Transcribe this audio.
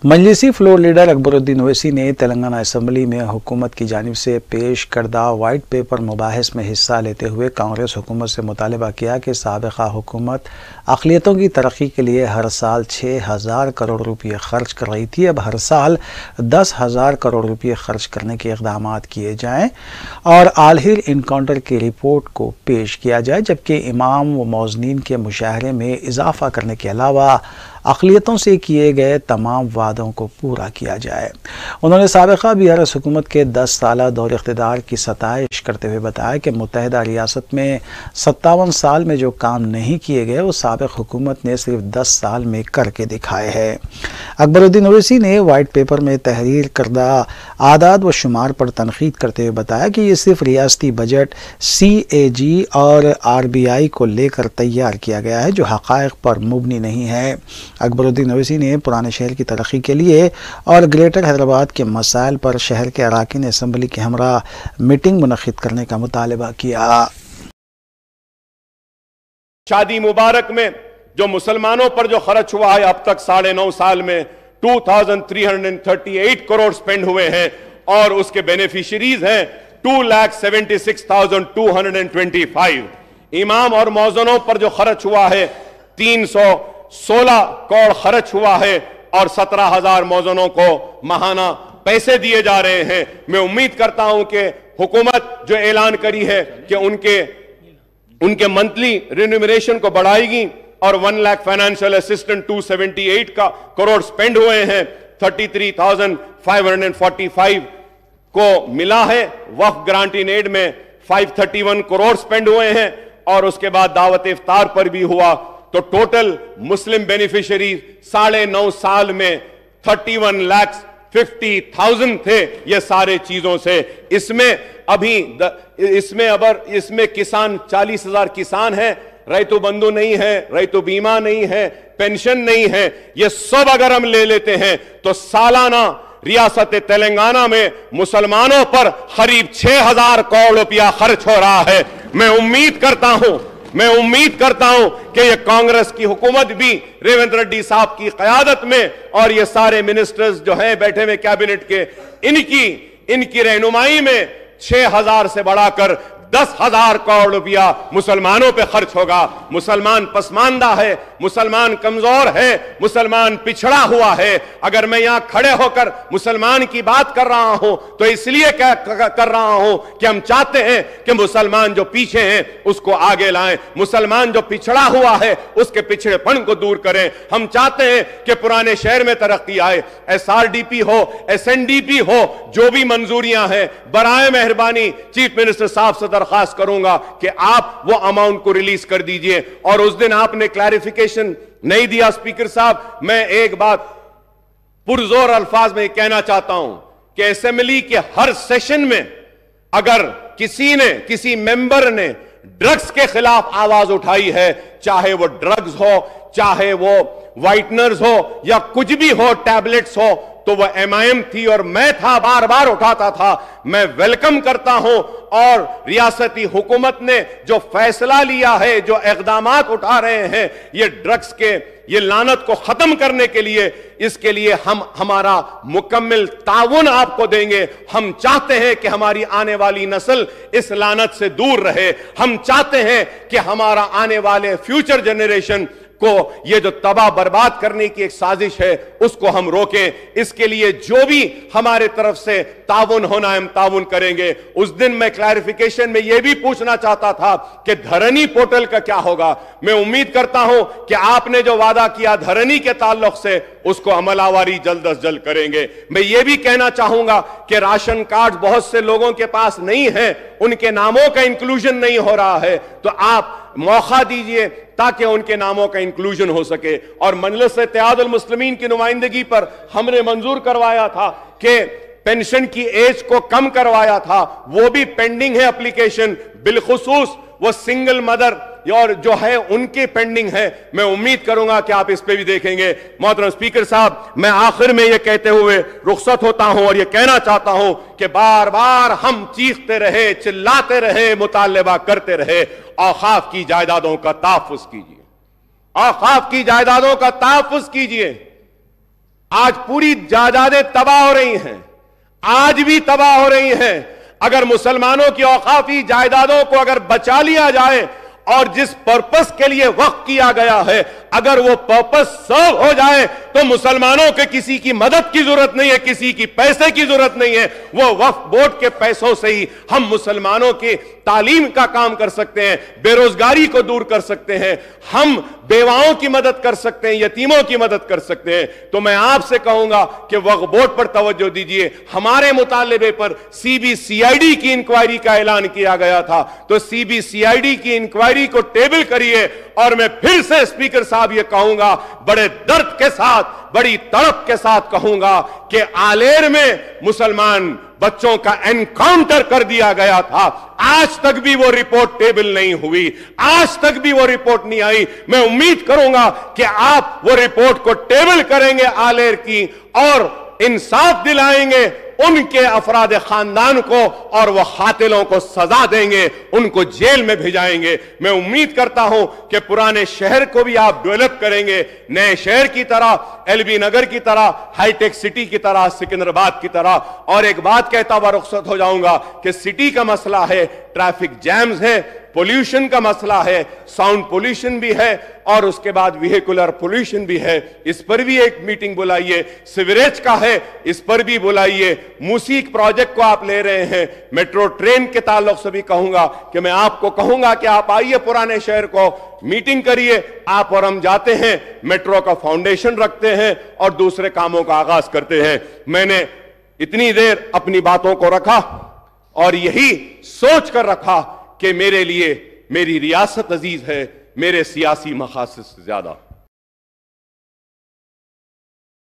मजलिसी floor leader Akbaruddin Owaisi ने Telangana assembly में हुकूमत की जानिब से पेश करदा वाइट पेपर मुबाहिस में हिस्सा लेते हुए कांग्रेस हुकूमत से मुतालबा किया कि साबिक़ा हुकूमत अक़लियतों की तरक्की के लिए हर साल 6,000 करोड़ रुपये खर्च कर रही थी। अब हर साल 10,000 करोड़ रुपये खर्च करने के इक़दामात किए जाएँ और आलहिर इनकाउंटर की रिपोर्ट को पेश किया जाए, जबकि इमाम व मौज़नीन के मुशाहरे में इजाफ़ा करने के अलावा अक़लियतों से किए गए तमाम वादों को पूरा किया जाए। उन्होंने साबिक़ा BRS हुकूमत के 10 साला दौर इक़्तिदार की सताइश करते हुए बताया कि मुत्तहिदा रियासत में 57 साल में जो काम नहीं किए गए वो साबिक़ हुकूमत ने सिर्फ 10 साल में करके दिखाए हैं। अकबरुद्दीन ओवैसी ने वाइट पेपर में तहरीर करदा आदाद व शुमार पर तनकीद करते हुए बताया कि ये सिर्फ रियासती बजट CAG और RBI को लेकर तैयार किया गया है, जो हक़ाइक़ पर मुबनी नहीं है। अकबरुद्दीन ओवैसी ने पुराने शहर की तरक्की के लिए और ग्रेटर हैदराबाद के मसाइल पर शहर के अराकीन असम्बली के हमरा मीटिंग मुनक़िद करने का मुतालबा किया। शादी मुबारक में जो मुसलमानों पर जो खर्च हुआ है अब तक 9.5 साल में 2,338 करोड़ स्पेंड हुए हैं और उसके बेनिफिशरीज हैं 2,76,225। इमाम और मौज़नों पर जो खर्च हुआ है 316 करोड़ खर्च हुआ है और 17,000 मौज़नों को माहाना पैसे दिए जा रहे हैं। मैं उम्मीद करता हूं कि हुकूमत जो ऐलान करी है कि उनके मंथली रिन्यूमरेशन को बढ़ाएगी और 1 lakh financial assistant 278 crore spend हुए हैं, 33,545 को मिला है। वक्फ ग्रांट इन एड में 531 करोड़ स्पेंड हुए हैं और उसके बाद दावत इफ्तार पर भी हुआ, तो टोटल मुस्लिम बेनिफिशरी 9.5 साल में 31,50,000 थे। ये सारे चीजों से इसमें किसान 40,000 किसान है, रैतु बंधु नहीं है, रैतु बीमा नहीं है, पेंशन नहीं है। ये सब अगर हम ले लेते हैं तो सालाना रियासत तेलंगाना में मुसलमानों पर करीब 6,000 करोड़ रुपया खर्च हो रहा है। मैं उम्मीद करता हूं कि ये कांग्रेस की हुकूमत भी रेवंत रेड्डी साहब की क़यादत में और ये सारे मिनिस्टर्स जो हैं बैठे हुए कैबिनेट के, इनकी रहनुमाई में 6,000 से बढ़ाकर 10,000 करोड़ रुपया मुसलमानों पे खर्च होगा। मुसलमान पसमानदा है, मुसलमान कमजोर है, मुसलमान पिछड़ा हुआ है। अगर मैं यहां खड़े होकर मुसलमान की बात कर रहा हूं तो इसलिए कर रहा हूं कि हम चाहते हैं कि मुसलमान जो पीछे हैं उसको आगे लाएं, मुसलमान जो पिछड़ा हुआ है उसके पिछड़ेपन को दूर करें। हम चाहते हैं कि पुराने शहर में तरक्की आए, SRDP हो, SNDP हो, जो भी मंजूरियां हैं, बराए मेहरबानी चीफ मिनिस्टर साहब से दरखास्त करूंगा कि आप वो अमाउंट को रिलीज कर दीजिए। और उस दिन आपने क्लैरिफिकेशन नहीं दिया स्पीकर साहब। मैं एक बात पुरजोर अल्फाज में कहना चाहता हूं कि असेंबली के हर सेशन में अगर किसी मेंबर ने ड्रग्स के खिलाफ आवाज उठाई है, चाहे वो ड्रग्स हो, चाहे वो व्हाइटनर्स हो या कुछ भी हो, टैबलेट्स हो, तो वह MIM थी और मैं था, बार बार उठाता था। मैं वेलकम करता हूं और रियासती हुकूमत ने जो फैसला लिया है, जो इक़दामात उठा रहे हैं ये ड्रग्स के ये लानत को खत्म करने के लिए, इसके लिए हम हमारा मुकम्मल ताउन आपको देंगे। हम चाहते हैं कि हमारी आने वाली नस्ल इस लानत से दूर रहे। हम चाहते हैं कि हमारा आने वाले फ्यूचर जनरेशन को ये जो तबाह बर्बाद करने की एक साजिश है उसको हम रोकें। इसके लिए जो भी हमारे तरफ से ताउन होना है हम ताउन करेंगे। उस दिन मैं क्लैरिफिकेशन में ये भी पूछना चाहता था कि धरनी पोर्टल का क्या होगा। मैं उम्मीद करता हूं कि आपने जो वादा किया धरनी के ताल्लुक से उसको अमलावारी जल्द अज जल्द करेंगे। मैं ये भी कहना चाहूंगा कि राशन कार्ड बहुत से लोगों के पास नहीं है, उनके नामों का इंक्लूजन नहीं हो रहा है, तो आप मौका दीजिए ताकि उनके नामों का इंक्लूजन हो सके। और मजलिस इत्तेहादुल मुस्लिमीन की नुमाइंदगी पर हमने मंजूर करवाया था कि पेंशन की एज को कम करवाया था, वो भी पेंडिंग है एप्लीकेशन, बिलखुसूस वो सिंगल मदर और जो है उनकी पेंडिंग है। मैं उम्मीद करूंगा कि आप इस पे भी देखेंगे। मोहतरम स्पीकर साहब, मैं आखिर में यह कहते हुए रुखसत होता हूं और यह कहना चाहता हूं कि बार बार हम चीखते रहे, चिल्लाते रहे, मुतालबा करते रहे, औकाफ की जायदादों का तहफ़्फ़ुज़ कीजिए, औकाफ की जायदादों का तहफ़्फ़ुज़ कीजिए। آج پوری جائیدادیں تباہ ہو رہی ہیں, آج بھی تباہ ہو رہی ہیں. اگر مسلمانوں کی اوقافی جائیدادوں کو اگر بچا لیا جائے اور جس پرپس کے لیے وقف کیا گیا ہے اگر وہ پرپس سرو ہو جائے تو مسلمانوں کے کسی کی مدد کی ضرورت نہیں ہے, کسی کی پیسے کی ضرورت نہیں ہے. وہ وقف بورڈ کے پیسوں سے ہی ہم مسلمانوں کی تعلیم کا کام کر سکتے ہیں, بے روزگاری کو دور کر سکتے ہیں, ہم بیواؤں کی مدد کر سکتے ہیں, یتیموں کی مدد کر سکتے ہیں. تو میں آپ سے کہوں گا کہ وقف بورڈ پر توجہ دیجئے. ہمارے مطالبے پر C B C I D کی انکوائری کا اعلان کیا گیا تھا, تو C B C I D کی انکوائری کو ٹیبل کریے. اور میں پھر سے اسپیکر صاحب یہ کہوں گا, بڑے درد کے ساتھ, بڑی تڑپ کے ساتھ کہوں گا کہ آلیر میں مسلمان بچوں کا انکاؤنٹر کر دیا گیا تھا, آج تک بھی وہ رپورٹ ٹیبل نہیں ہوئی, آج تک بھی وہ رپورٹ نہیں آئی. میں امید کروں گا کہ آپ وہ رپورٹ کو ٹیبل کریں گے آلیر کی اور انصاف دلائیں گے ان کے افراد خاندان کو اور وہ قاتلوں کو سزا دیں گے, ان کو جیل میں بھیجائیں گے. میں امید کرتا ہوں کہ پرانے شہر کو بھی آپ ڈیولپ کریں گے, نئے شہر کی طرح, ایل بی نگر کی طرح, ہائی ٹیک سٹی کی طرح, سکندرآباد کی طرح. اور ایک بات کہتا ہوا رخصت ہو جاؤں گا کہ سٹی کا مسئلہ ہے, ٹریفک جیمز ہے, پولیوشن کا مسئلہ ہے, ساؤنڈ پولیوشن بھی ہے, اور اس کے بعد ویہیکولر پولیوشن بھی ہے. اس پر بھی ایک میٹنگ بلائیے. سیوریج کا ہے, اس پر بھی بلائیے. موسیق پروجیکٹ کو آپ لے رہے ہیں, میٹرو ٹرین کے تعلق سے بھی کہوں گا کہ میں آپ کو کہوں گا کہ آپ آئیے پرانے شہر کو, میٹنگ کریے. آپ اور ہم جاتے ہیں, میٹرو کا فاؤنڈیشن رکھتے ہیں اور دوسرے کاموں کا آغاز کرتے ہیں. میں نے اتنی دیر اپنی باتوں کو رکھا اور یہی سوچ کر رکھا کہ میرے لیے میری ریاست عزیز ہے, میرے سیاسی مقاصد سے زیادہ.